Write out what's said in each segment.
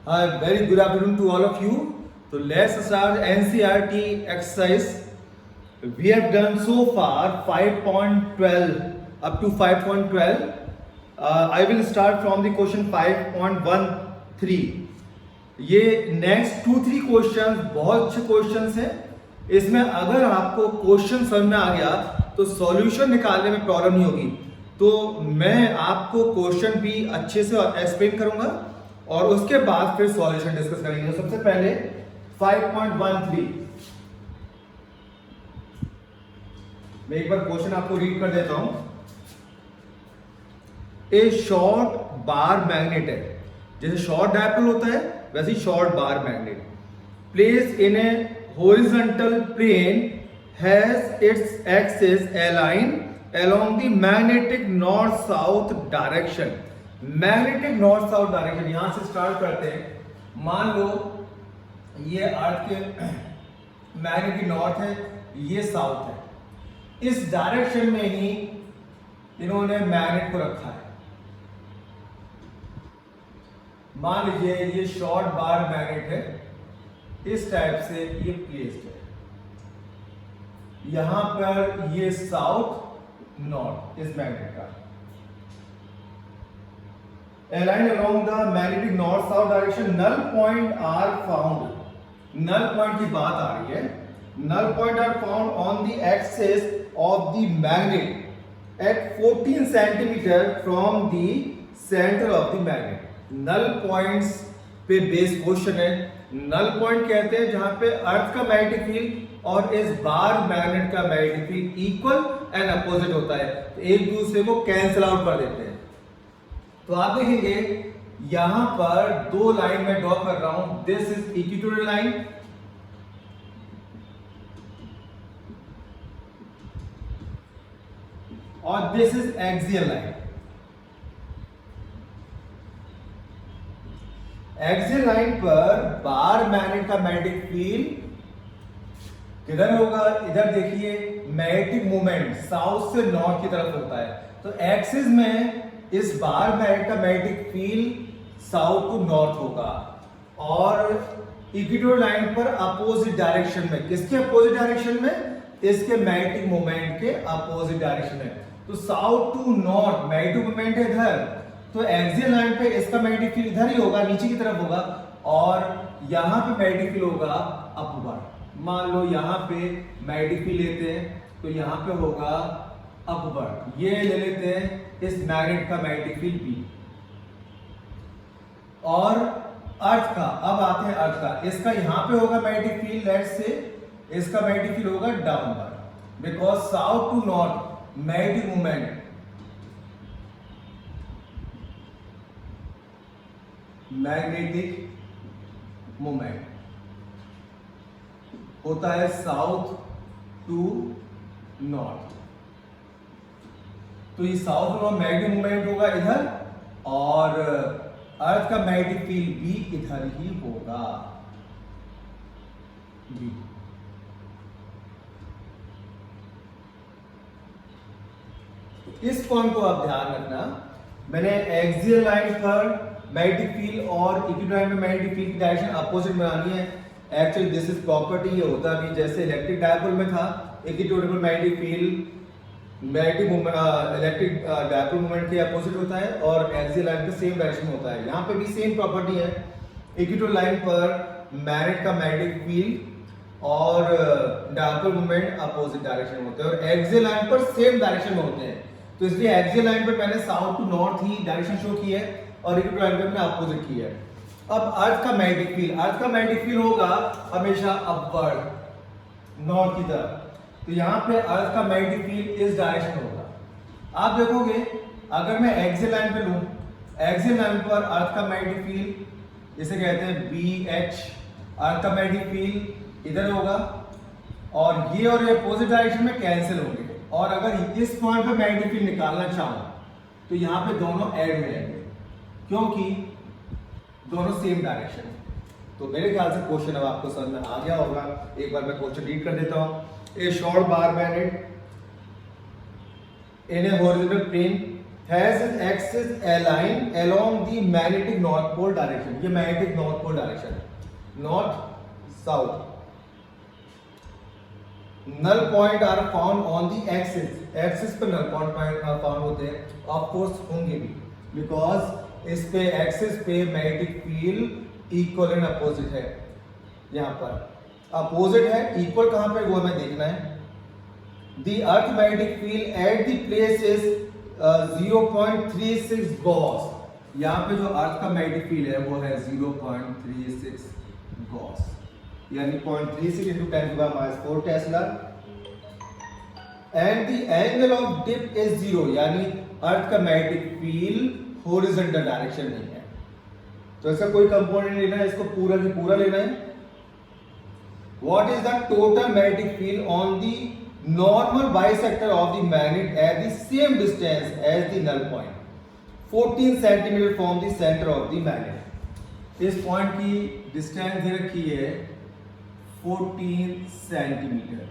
Hi, very good afternoon to all of you. So let's start NCERT exercise. We have done so far 5.12 up to 5.12. I will start from the question 5.13. ये next 2-3 question बहुत अच्छे questions हैं. इसमें अगर आपको question समझ में आ गया तो सॉल्यूशन निकालने में प्रॉब्लम नहीं होगी. तो मैं आपको क्वेश्चन भी अच्छे से एक्सप्लेन करूंगा और उसके बाद फिर सॉल्यूशन डिस्कस करेंगे. सबसे पहले 5.13 मैं एक बार क्वेश्चन आपको रीड कर देता हूं. ए शॉर्ट बार मैग्नेट है, जैसे शॉर्ट डायपोल होता है वैसे ही short bar magnet place in a horizontal plane has its axis aligned along the magnetic north south direction. Magnetic north south direction यहां से स्टार्ट करते हैं. मान लो ये अर्थ के मैग्नेटिक नॉर्थ है, ये साउथ है. इस डायरेक्शन में ही इन्होंने मैग्नेट को रखा है. मान लीजिए ये शॉर्ट बार मैग्नेट है, इस टाइप से ये प्लेस्ड है. यहां पर ये साउथ नॉर्थ इस मैग्नेट का align along the magnetic north south direction. Null point are found. Null point की बात आ रही है. Null point are found on the axis of the magnet at 14 centimetre from the centre of the magnet. Null points पे base question है. Null point कहते हैं जहां पे अर्थ का मैग्नेटिक फील्ड और इस बार मैग्नेट का magnetic field equal and opposite होता है, तो एक दूसरे को कैंसिल आउट कर देते हैं. तो आप देखेंगे यहां पर दो लाइन में ड्रॉ कर रहा हूं. दिस इज इक्वेटोरियल लाइन और this is axial line. Axial line पर बार मैग्नेट का मैग्नेटिक फील्ड किधर होगा? इधर देखिए मैग्नेटिक मूवमेंट साउथ से नॉर्थ की तरफ होता है. तो एक्सिस में इस बार मैग्नेट का magnetic field south to north होगा और इक्वेटोरियल लाइन पर अपोजिट डायरेक्शन में. किसके अपोजिट डायरेक्शन में? इसके मैग्नेटिक मूवमेंट के अपोजिट डायरेक्शन में. तो south to north magnetic movement है इधर, तो एक्सियल लाइन पे इसका मैग्नेटिक फील्ड इधर ही होगा, नीचे की तरफ होगा और यहां पे मैग्नेटिक फील्ड होगा अपवर्ड. मान लो यहां पे मैग्नेटिक फील्ड लेते हैं तो यहां पे होगा अपवर्ड. ये ले लेते हैं इस मैग्नेट का मैग्नेटिक फील्ड बी. और अर्थ का, अब आते हैं अर्थ का. इसका यहां पे होगा मैग्नेटिक फील्ड, लेट्स से इसका मैग्नेटिक फील्ड होगा downward because south to north magnetic movement magnetic movement होता है साउथ टू नॉर्थ. तो ये साउथ नॉर्थ मैग्नेटिक मूवमेंट होगा इधर और अर्थ का मैग्नेटिक फील्ड भी इधर ही होगा बी. इस पॉइंट को आप ध्यान रखना. मैंने एक्सियल लाइन पर मैग्नेटिक फील्ड और इक्वेटोरियल लाइन में मैग्नेटिक फील्ड की डायरेक्शन अपोजिट बनानी है. Actually this is property. ये होता भी जैसे इलेक्ट्रिक डायपोल में था, इक्वेटोरियल में magnetic field magnetic movement electric dipole movement के अपोजिट होता है और एक्सियल लाइन पे सेम डायरेक्शन होता है. यहाँ पे भी सेम प्रॉपर्टी है. इक्वेटोरियल लाइन पर मैग्नेट का मैग्नेटिक फील्ड और डायपोल मूवमेंट अपोजिट डायरेक्शन में होते हैं और एक्सियल लाइन पर सेम डायरेक्शन में होते हैं. तो इसलिए एक्सियल लाइन पर मैंने साउथ टू नॉर्थ ही डायरेक्शन शो की है और इक्वेटोरियल लाइन पे मैंने अपोजिट की है. अब अर्थ का मैग्नेटिक फील्ड, अर्थ का मैग्नेटिक फील्ड होगा हमेशा अपवर्ड नॉर्थ की तरफ. तो यहां पे अर्थ का मैग्नेटिक फील्ड इस डायरेक्शन होगा. आप देखोगे अगर मैं एक्सियल लाइन पे लूं, एक्सियल लाइन पर अर्थ का मैग्नेटिक फील्ड इसे कहते हैं BH. अर्थ का मैग्नेटिक फील्ड इधर होगा और ये अपोजिट डायरेक्शन में कैंसिल होंगे. और अगर इस पॉइंट पे मैग्नेटिक फील्ड निकालना चाहूं तो यहां पे दोनों ऐड हो जाएंगे क्योंकि दोनों सेम डायरेक्शन. तो मेरे ख्याल से क्वेश्चन अब आपको समझ में आ गया होगा. एक बार मैं क्वेश्चन रीड कर देता हूं. A short bar magnet in a horizontal plane has is axis align along the magnetic north pole direction. ये magnetic north pole direction, north south. Null point are found on the axis, axis पे null point found होते हैं, of course होंगे भी, because इस पे axis पे magnetic field equal and opposite है। यहाँ पर अपोजिट है, इक्वल कहां पे वो हमें देखना है। The earth magnetic field at the place is 0.36 Gauss. यहाँ पे जो अर्थ का मैग्नेटिक फील्ड है वो है 0.36 गॉस, यानी 0.36 into 10⁻⁴ tesla. And the angle of dip is 0, यानी अर्थ का मैग्नेटिक फील्ड हॉरिजॉन्टल डायरेक्शन नहीं है। तो ऐसा कोई कंपोनेंट लेना है, इसको पूरा की पूरा लेना है। What is the total magnetic field on the normal bisector of the magnet at the same distance as the null point, 14 centimetre from the centre of the magnet. इस पॉइंट की डिस्टेंस दे रखी है 14 सेंटीमीटर।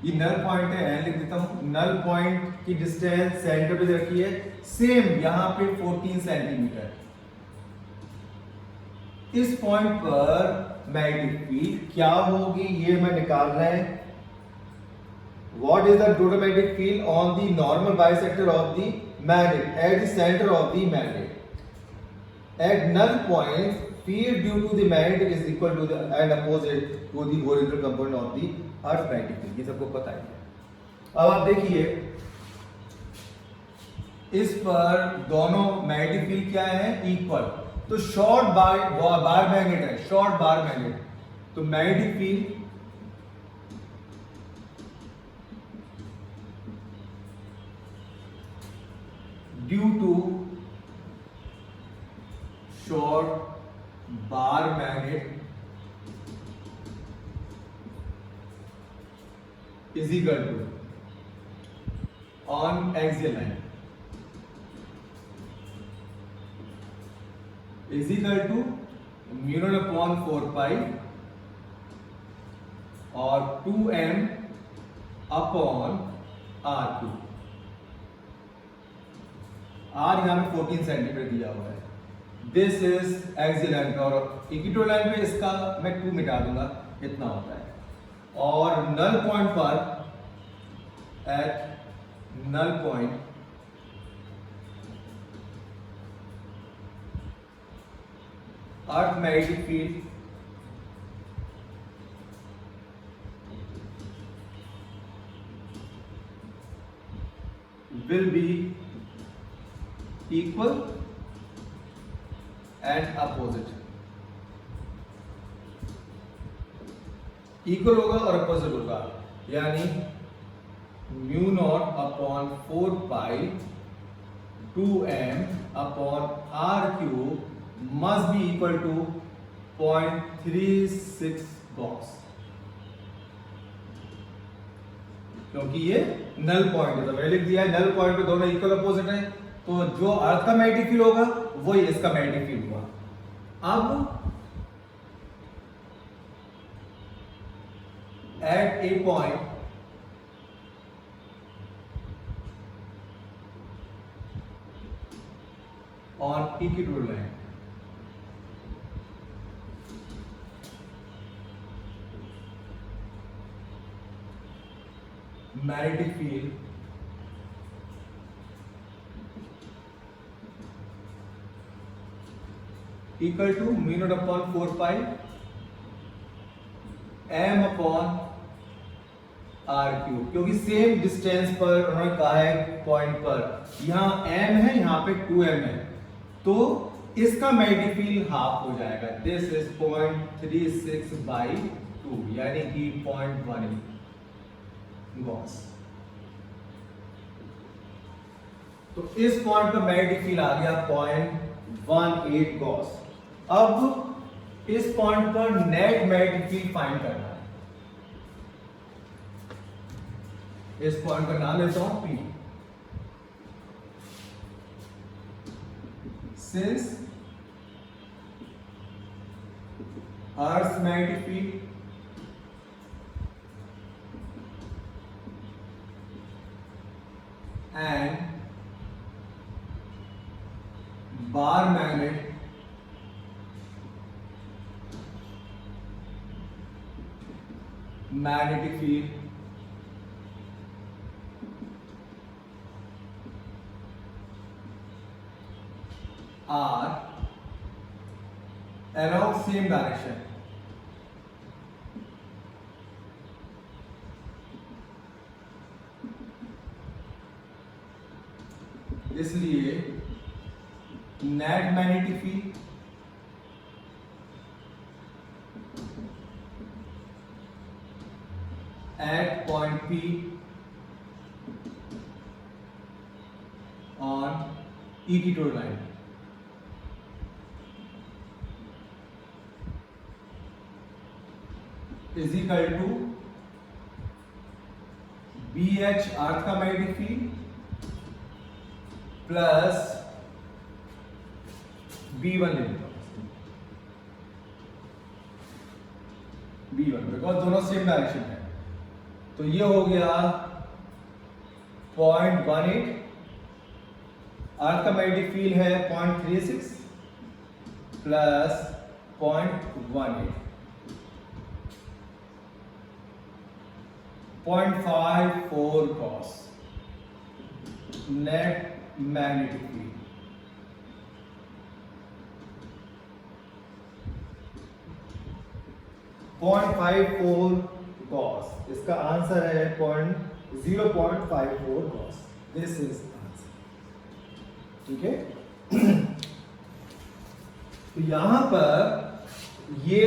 ये null point है, लिख देता हूं। नल पॉइंट की डिस्टेंस सेंटर पे रखी है सेम, यहां पे 14 सेंटीमीटर। इस पॉइंट पर मैग्नेटिक फील्ड क्या होगी ये हमें निकालना है। What is the total magnetic field on the normal bisector of the magnet at the centre of the magnet at null point. Field due to the magnet is equal to the and opposite to the horizontal component of the earth magnetic field। ये सबको पता है। अब आप देखिए इस पर दोनों मैग्नेटिक फील्ड क्या है, इक्वल। तो शॉर्ट बार मैग्नेट है, शॉर्ट बार मैग्नेट, तो magnetic field due to short bar magnet is equal to on axial line is equal to μ0/4 और 2m अपॉन r3। r यहां पे 14 सेंटीमीटर दिया हुआ है। दिस इज एक्सियल लाइन और equatorial line पे इसका मैं 2 मिटा दूंगा, इतना होता है। और नल पॉइंट पर at null point earth magnetic field will be equal and opposite। Equal होगा और अपोजिट होगा, यानी μ0/4 2m upon r³ must be equal to 0.36 gauss, क्योंकि ये नल पॉइंट है। तो मैंने लिख दिया है नल पॉइंट पे दोनों इक्वल अपोजिट है, तो जो अर्थ का मैग्नेटिक फील्ड होगा वही इसका मैग्नेटिक फील्ड हुआ। अब at a point on equatorial line magnetic field equal to μ0/4 m upon r³, क्योंकि सेम डिस्टेंस पर उन्होंने कहा है पॉइंट पर, यहां m है यहां पे 2m है, तो इसका मैग्नेटिक फील्ड हाफ हो जाएगा। दिस इज 0.36/2 यानी कि 0.18 गॉस। तो इस पॉइंट का मैग्नेटिक फील्ड आ गया 0.18 गॉस। अब इस पॉइंट पर नेट मैग्नेटिक फील्ड फाइंड करना है। इस पॉइंट का नाम लेता हूं P। Since earth magnetic field and bar magnet magnetic field are along same direction. इसलिए net magnetic field at point P on equatorial line is equal to BH अर्थ का magnetic field plus B1 ले लो, B1 because दोनों same direction है। तो ये हो गया 0.18, अर्थ का मैग्नेटिक फील्ड है 0.36 plus 0.18, 0.54 cos net magnetic field. .54 cos, इसका आंसर है 0.54 cos। This is answer. ठीक है। तो यहां पर ये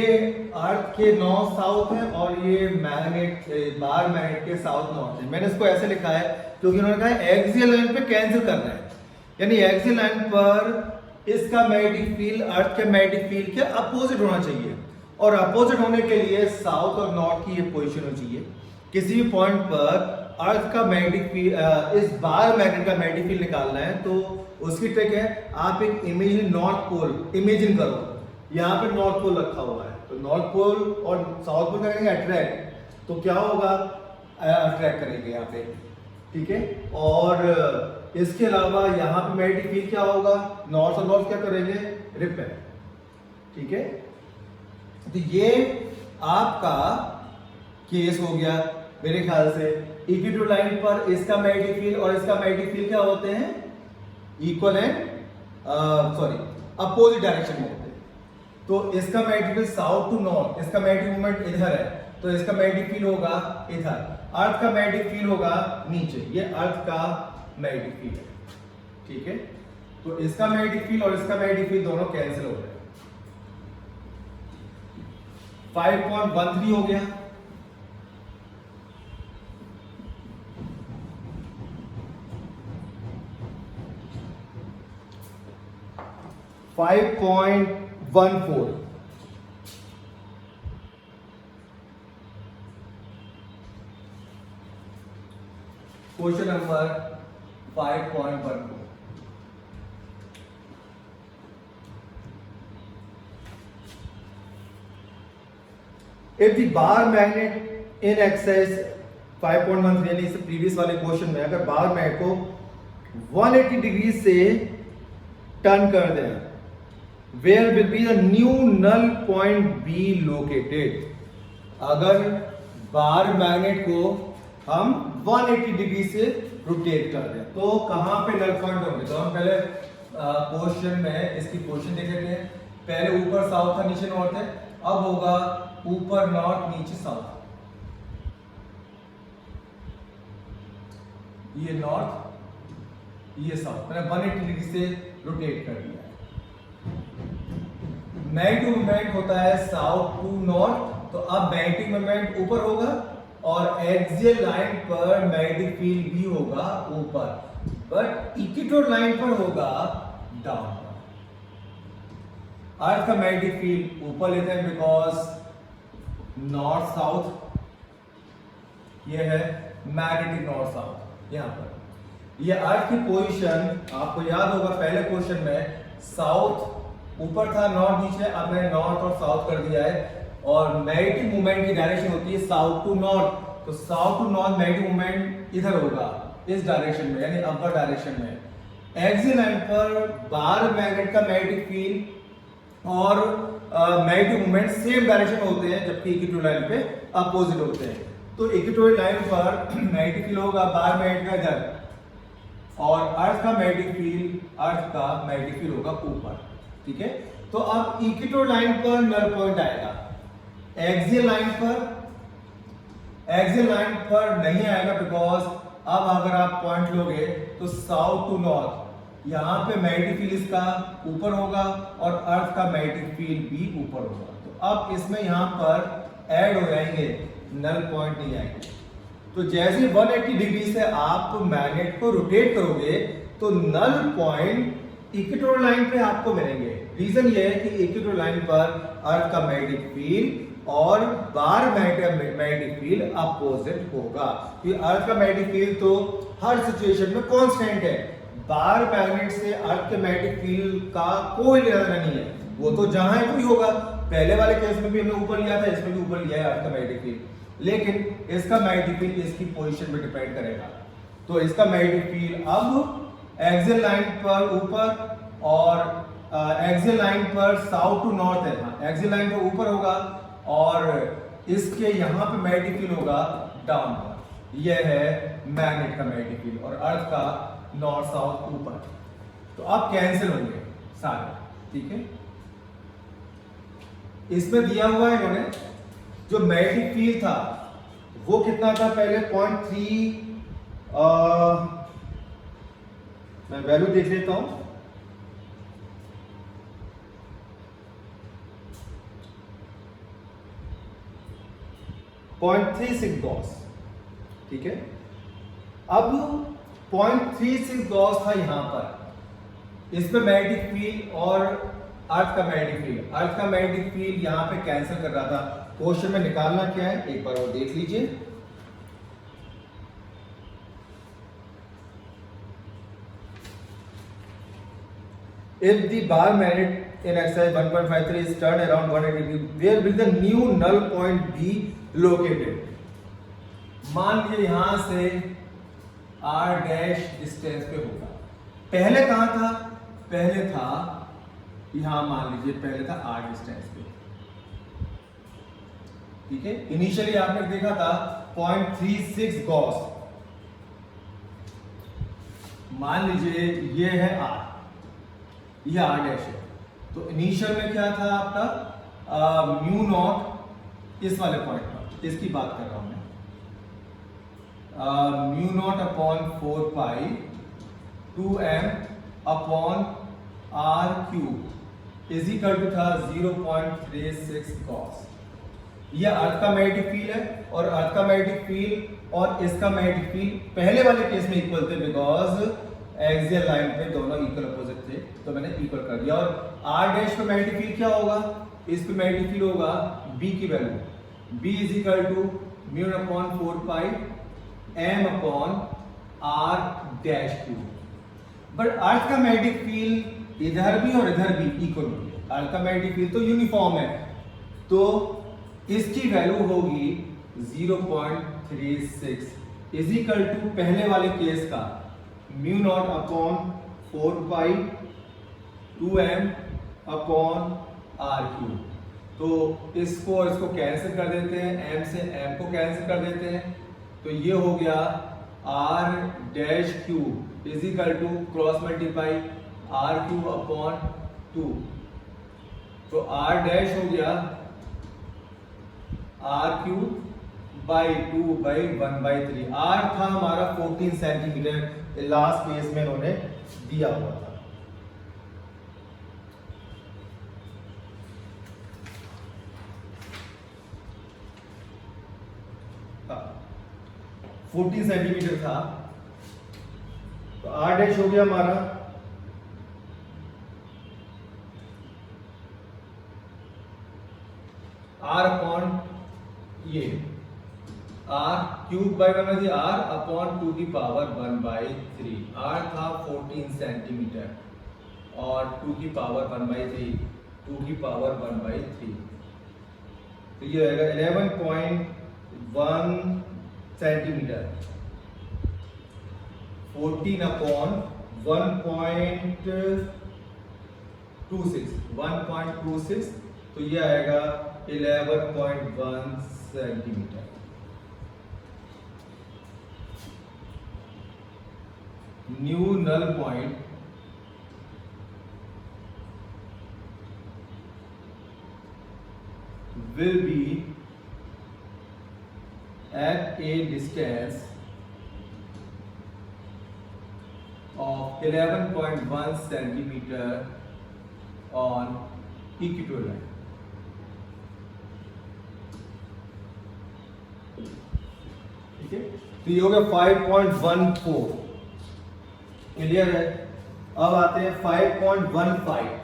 अर्थ के नॉर्थ साउथ है और ये मैग्नेट बार मैग्नेट के साउथ नॉर्थ है। मैंने इसको ऐसे लिखा है क्योंकि उन्होंने कहा एक्सियल लाइन पे कैंसिल करना है, यानी एक्सियल लाइन पर इसका मैग्नेटिक फील्ड अर्थ के मैग्नेटिक फील्ड के अपोजिट होना चाहिए, और अपोजिट होने के लिए साउथ और नॉर्थ की ये पोजीशन होनी चाहिए। किसी भी पॉइंट पर अर्थ का मैग्नेटिक फील्ड इस बार मैग्नेट का मैग्नेटिक फील्ड निकालना है तो उसकी ट्रिक है, आप एक इमेजिन नॉर्थ पोल इमेजिन करो, यहाँ पे नॉर्थ पोल रखा हुआ है, तो नॉर्थ पोल और साउथ पोल करेंगे अट्रैक्ट, तो क्या होगा अट्रैक्ट करेंगे यहाँ पे। ठीक है। और इसके अलावा यहाँ पे मैग्नेटिक फील्ड क्या होगा, नॉर्थ और नॉर्थ क्या करेंगे, रिपेल। ठीक है। तो ये आपका केस हो गया मेरे ख्याल से। इक्वेटोरियल लाइन पर इसका मैग्नेटिक फील्ड और इसका मैग्नेटिक फील्ड क्या होते हैं, इक्वल एंड अपोजिट डायरेक्शन में होते हैं। तो इसका magnetic field south to north, इसका मैग्नेटिक मोमेंट इधर है तो इसका मैग्नेटिक फील्ड होगा इधर, अर्थ का मैग्नेटिक फील्ड होगा नीचे, ये अर्थ का मैग्नेटिक फील्ड है। ठीक है। तो इसका मैग्नेटिक फील्ड और इसका मैग्नेटिक फील्ड दोनों कैंसिल हो गए, 5.13 हो गया। Question number 5.14, if the bar magnet in excess 5.13 यानी इस प्रीवियस वाले क्वेश्चन में अगर बार मैग्नेट को 180 डिग्री से टर्न कर दें, where will be the new null point be located। अगर बार मैग्नेट को हम 180 डिग्री से रोटेट कर दें तो कहां पे नल पॉइंट होंगे। तो हम पहले क्वेश्चन में इसकी पोजीशन देख लेते हैं। पहले ऊपर साउथ था, नीचे नॉर्थ है, अब होगा ऊपर नॉर्थ नीचे साउथ, ये नॉर्थ ये साउथ, मैंने 180 डिग्री से रोटेट कर दिया है। मैग्नेटिक मोमेंट होता है साउथ टू नॉर्थ, तो अब मैग्नेटिक मोमेंट ऊपर होगा और एक्सियल लाइन पर मैग्नेटिक फील्ड भी होगा ऊपर, बट इक्वेटोरियल लाइन पर होगा डाउन। अर्थ का मैग्नेटिक फील्ड ऊपर लेते हैं बिकॉज नॉर्थ साउथ, ये है मैग्नेटिक नॉर्थ साउथ। यहां पर ये अर्थ की पोजीशन आपको याद होगा पहले क्वेश्चन में साउथ ऊपर था नॉर्थ नीचे, अब मैंने नॉर्थ और साउथ कर दिया है, और मैग्नेटिक मूवमेंट की डायरेक्शन होती है साउथ टू नॉर्थ, तो south to north magnetic movement इधर होगा इस डायरेक्शन में यानी अपर डायरेक्शन में। एक्सियल लाइन पर बार मैग्नेट का मैग्नेटिक फील्ड और मैग्नेटिक मोमेंट सेम डायरेक्शन में होते हैं, जबकि इक्वेटोरियल लाइन पे अपोजिट होते हैं। तो इक्वेटोरियल लाइन पर मैग्नेटिक फील्ड होगा बार मैग्नेट का इधर, और अर्थ का मैग्नेटिक फील्ड होगा ऊपर। ठीक है, तो अब इक्वेटोरियल लाइन पर नल पॉइंट आएगा, एक्सियल लाइन पर नहीं आएगा, बिकॉज अब अगर आप पॉइंट लोगे तो साउथ टू नॉर्थ यहाँ पे मैग्नेटिक फील्ड इसका ऊपर होगा और अर्थ का मैग्नेटिक फील्ड भी ऊपर होगा। तो अब इसमें यहाँ पर ऐड हो जाएंगे, नल पॉइंट नहीं आएंगे। तो जैसे 180 डिग्री से आप मैग्नेट को रोटेट करोगे तो नल पॉइंट इक्वेटोरियल लाइन पे आपको मिलेंगे। रीजन ये है कि इक्वेटोरियल लाइन पर अर्थ का मैग्नेटिक फील्ड और बार मैग्नेटिक फील्ड अपोजिट होगा। कि अर्थ का मैग्नेटिक फील्ड तो हर सिचुएशन में कांस्टेंट है, बार मैग्नेट से अर्थ के मैग्नेटिक फील्ड का कोई लेना नहीं है, वो तो जहां है वही होगा। पहले वाले केस में भी हमने ऊपर लिया था, इसमें भी ऊपर लिया है अर्थ का मैग्नेटिक फील्ड, लेकिन इसका मैग्नेटिक फील्ड इसकी पोजीशन पे डिपेंड करेगा। तो इसका मैग्नेटिक फील्ड अब एक्सियल लाइन पर ऊपर और एक्सियल लाइन पर साउथ टू नॉर्थ है। एक्सियल लाइन पर ऊपर होगा और इसके यहाँ पे मैग्नेटिक फील्ड होगा डाउन पर। यह है मैग्नेट का मैग्नेटिक फील्ड और अर्थ का नॉर्थ साउथ ऊपर। तो अब कैंसिल होंगे सारे। ठीक है, इसमें दिया हुआ है इन्होंने जो मैग्नेटिक फील्ड था वो कितना था पहले 0.3, मैं वैल्यू देख लेता हूं। .36 गॉस। ठीक है, अब 0.36 गॉस था यहां पर, इस पे मैग्नेटिक फील्ड और अर्थ का मैग्नेटिक फील्ड यहां पे कैंसिल कर रहा था। क्वेश्चन में निकालना क्या है एक बार और देख लीजिए। If the bar magnet in exercise 1.53 is turned around 180 degree, where will the new null point be located? मान लीजिए यहां से r डैश डिस्टेंस पे होगा। पहले कहां था? पहले था यहां, मान लीजिए पहले था r डिस्टेंस पे। ठीक है, इनिशियली आपने देखा था 0.36 गॉस। मान लीजिए ये है r, ये r डैश है। तो इनिशियल में क्या था आपका म्यू नॉट, इस वाले पॉइंट पर इसकी बात कर रहा हूं मैं, mu naught upon 4 pi 2m upon r cube is equal to था 0.36 गॉस। ये अर्थ का मैग्नेटिक फील्ड है और अर्थ का मैग्नेटिक फील्ड और इसका मैग्नेटिक फील्ड पहले वाले केस में इक्वल थे, बिकॉज एक्सियल लाइन पे दोनों इक्वल अपोजिट थे, तो मैंने इक्वल कर दिया। और r डैश पे मैग्नेटिक फील्ड क्या होगा? इस पे मैग्नेटिक फील्ड होगा b की value, b is equal to mu upon 4 pi m upon r dash cube. But earth का मैग्नेटिक फील्ड इधर भी और इधर भी इक्वल होगी। अर्थ का मैग्नेटिक फील्ड तो यूनिफॉर्म है, तो इसकी वैल्यू होगी 0.36 इज इक्वल टू पहले वाले केस का mu naught upon 4 pi 2m upon r cube. तो इसको कैंसिल कर देते हैं, m से m को कैंसिल कर देते हैं, तो ये हो गया r dash cube is equal to cross multiply r cube upon 2। तो r डैश हो गया r cube by 2 by 1/3। r था हमारा 14 सेंटीमीटर, लास्ट केस में इन्होंने दिया हुआ था। हाँ, 14 सेंटीमीटर था, तो r डैश हो गया हमारा r अपॉन ये r cube by 1/3 r upon 2 की पावर 1/3। r था 14 सेंटीमीटर और 2 की पावर 1/3, 2 की पावर 1/3, तो ये रहेगा 11.1 सेंटीमीटर। 14/1.26 तो ये आएगा 11.1 centimetre. New null point will be at a distance of 11.1 centimeter on equatorial line। ठीक है, तो ये हो गया 5.14। क्लियर है। अब आते हैं 5.15।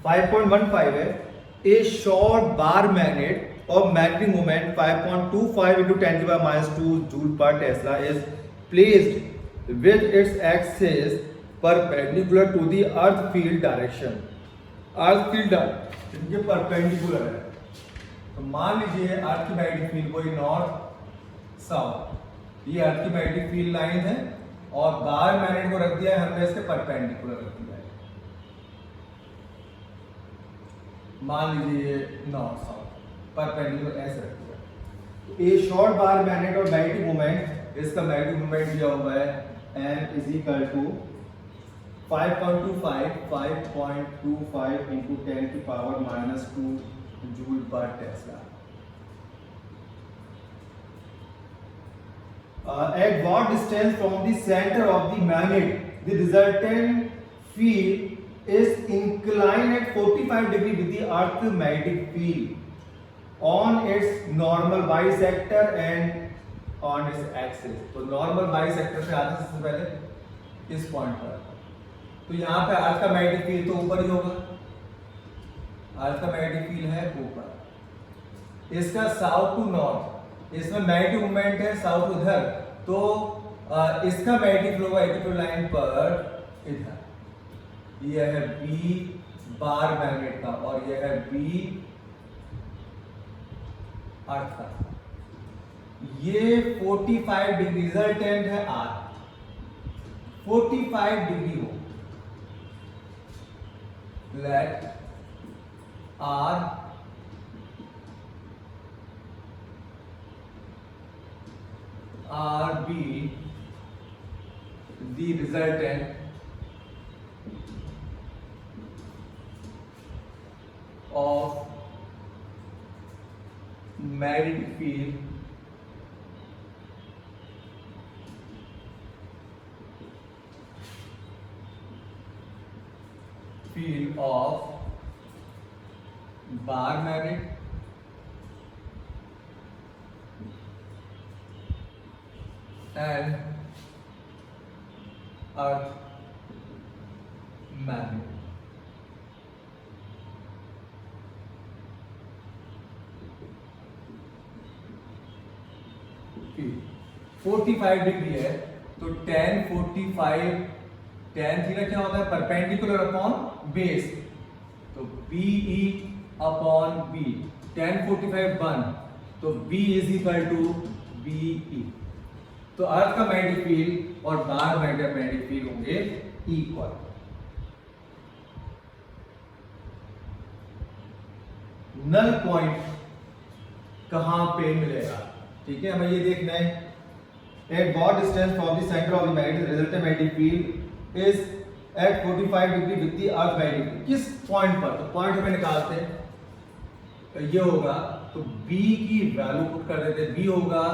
5.15 है। A short bar magnet of magnetic moment 5.25 into 10⁻⁻² joule per Tesla is placed with its axis perpendicular to the earth field direction। Earth field ये परपेंडिकुलर है, तो मान लीजिए अर्थ की मैग्नेटिक फील्ड कोई नॉर्थ साउथ, ये अर्थ की मैग्नेटिक फील्ड लाइन है और बार मैग्नेट को रख दिया है हमने इसके परपेंडिकुलर रख दिया है। मान लीजिए नॉर्थ साउथ परपेंडिकुलर ऐसे रख दिया। ए शॉर्ट बार मैग्नेट और मैग्नेटिक मोमेंट, इसका मैग्नेटिक मोमेंट दिया हुआ है m is equal to 5.25 into 10⁻⁻² joule per tesla. At what distance from the center of the magnet the resultant field is inclined at 45 degree with the earth magnetic field on its normal bisector and on its axis। तो normal bisector से आते सबसे पहले इस point पर, तो यहाँ पे अर्थ का मैग्नेटिक फील्ड तो ऊपर ही होगा, अर्थ का मैग्नेटिक फील्ड है ऊपर, इसका साउथ टू नॉर्थ, इसमें मैग्नेटिक मोमेंट है साउथ उधर, तो इसका मैग्नेटिक फील्ड होगा इक्वेटोरियल लाइन पर इधर। यह है बी बार मैग्नेट का और यह है बी अर्थ का। ये 45 डिग्री रिजल्टेंट है आर, 45 डिग्री हो। Let R be the resultant of magnetic field of bar magnet and earth magnet। 45 degree है तो tan 45 tan थीटा क्या होता है परपेंडिकुलर अपॉन बेस, तो BE अपॉन B, tan 45 1 तो B is equal to BE। तो earth का magnetic field और बार मैग्नेटिक फील्ड होंगे इक्वल। नल पॉइंट कहां पे मिलेगा, ठीक है, हमें ये देखना है। At what distance from the center of the magnet the resultant magnetic field is at 45 degree with the earth magnetic field। किस पॉइंट पर, तो पॉइंट हमें निकालते हैं, तो ये होगा, तो B की वैल्यू पुट कर देते हैं, B होगा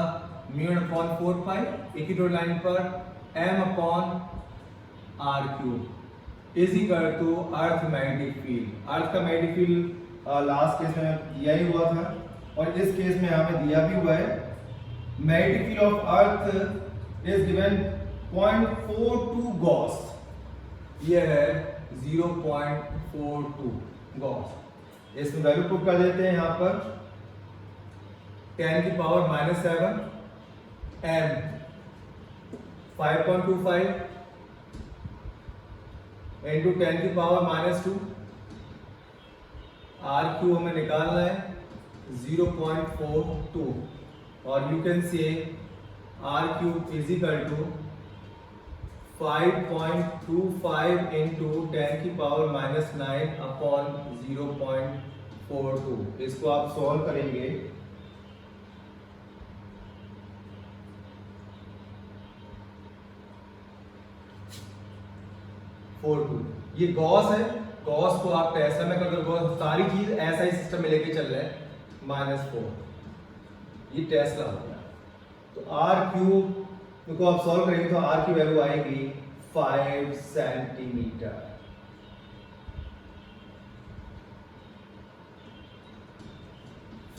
μ/4π इक्वेटोरियल लाइन पर m upon r cube is equal to earth magnetic field. Earth का मैग्नेटिक फील्ड लास्ट केस में यही हुआ था और इस केस में यहाँ पे दिया भी हुआ है। Magnetic field of earth is given 0.42 Gauss, ये है 0.42 गॉस। इसमें वैल्यू पुट कर देते हैं यहाँ पर 10 की पावर -7 m 5.25 into 10 की पावर -2 r क्यू हमें निकालना है 0.42 और you can say r cube is equal to 5.25 into 10 की पावर -9 अपॉन 0.42। इसको आप सॉल्व करेंगे ये गॉस है, गॉस को आप टेस्ला में कर दो, सारी चीज ऐसा ही सिस्टम में लेके चल रहे हैं -4, ये टेस्ला हो गया। तो r क्यूब को आप सॉल्व करेंगे तो r की वैल्यू आएगी 5 सेंटीमीटर।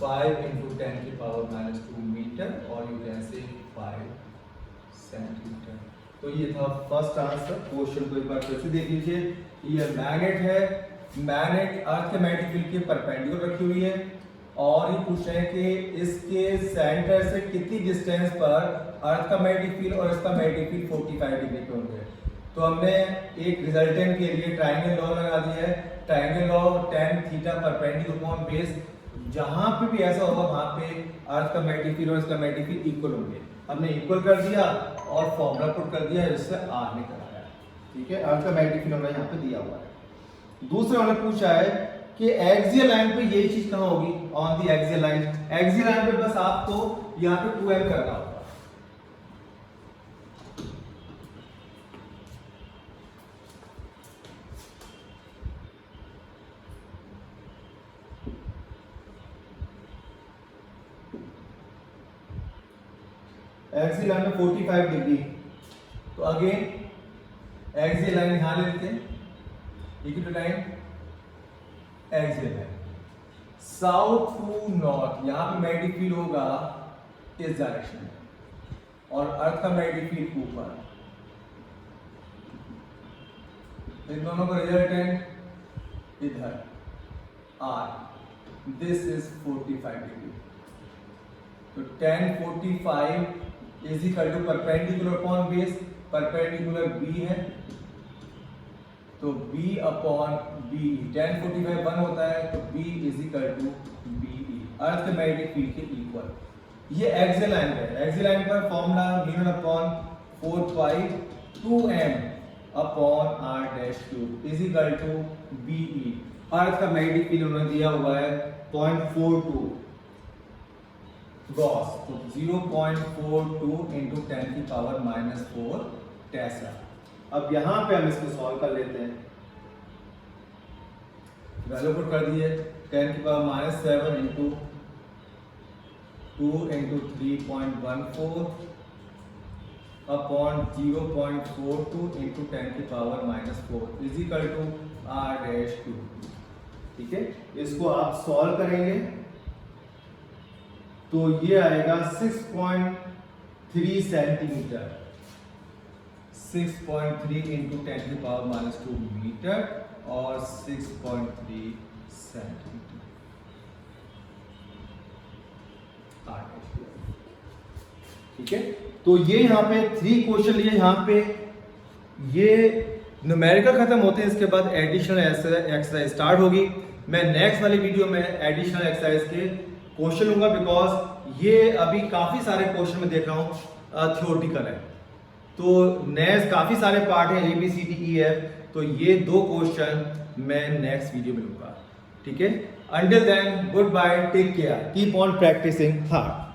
फाइव इंटू 10 की पावर -2 मीटर और यू कैन से 5 सेंटीमीटर। तो ये था फर्स्ट आंसर। क्वेश्चन को एक बार फिर से देख लीजिए। ये मैग्नेट है, मैग्नेट अर्थ के मैग्नेटिक फील्ड के परपेंडिकुलर रखी हुई है और ये पूछ रहे हैं कि इसके सेंटर से कितनी डिस्टेंस पर अर्थ का मैग्नेटिक फील्ड और इसका मैग्नेटिक फील्ड 45 डिग्री पे होंगे। तो हमने एक रिजल्टेंट के लिए ट्रायंगल लॉ लगा दिया है, triangle law tan theta perpendicular upon base. जहां पे भी ऐसा होगा वहां पे अर्थ का मैग्नेटिक फील्ड और इसका मैग्नेटिक फील्ड इक्वल होंगे। हमने इक्वल कर दिया और फॉर्मूला पुट कर दिया जिससे r निकल आया। ठीक है, अर्थ का मैग्नेटिक फील्ड हमने यहाँ पे दिया हुआ है। दूसरे वाले पूछा है कि एक्सियल लाइन पे यही चीज कहां होगी, on the axial line. Axial line पे बस आपको यहाँ पे 2m करना होगा। एक्सियल लाइन में 45 डिग्री, तो अगेन एक्सियल लाइन यहां ले लेते हैं, equal line axial line south to north. यहां पे मैग्नेटिक फील्ड होगा इस डायरेक्शन में और अर्थ का मैग्नेटिक फील्ड ऊपर। इन दोनों का रिजल्टेंट इधर r, दिस इज 45 डिग्री। तो tan 45 is equal to perpendicular upon base, perpendicular b है तो b अपॉन बी। tan 45 1 होता है तो b is equal to BE, earth के मैग्नेटिक फील्ड के इक्वल। ये एक्सियल लाइन है, एक्सियल लाइन पर formula μ0 upon 4 pi 2m upon r dash cube is equal to BE। Earth का मैग्नेटिक फील्ड उन्होंने दिया हुआ है 0.42 गॉस, तो 0.42 इंटू 10 की पावर -4 टेस्ला। अब यहां पे हम इसको सॉल्व कर लेते हैं। वैल्यू पुट कर दिए 10 की power -7 into 2 into 3.14 upon 0.42 into 10 की power -4 is equal to r dash cube. ठीक है, इसको आप सॉल्व करेंगे तो ये आएगा 6.3 सेंटीमीटर, 6.3 इंटू 10 की पावर -2 मीटर और 6.3 सेंटीमीटर। ठीक है, तो ये यहाँ पे 3 क्वेश्चन लिए। यहाँ पे ये न्यूमेरिकल खत्म होते हैं, इसके बाद एडिशनल एक्सरसाइज स्टार्ट होगी। मैं नेक्स्ट वाली वीडियो में एडिशनल एक्सरसाइज के क्वेश्चन लूंगा, बिकॉज ये अभी काफी सारे क्वेश्चन में देख रहा हूँ थ्योरेटिकल है, तो नेक्स्ट काफी सारे पार्ट हैं ABCDEF, तो ये 2 क्वेश्चन मैं नेक्स्ट वीडियो में लूंगा। ठीक है, until then goodbye, take care, keep on practising hard.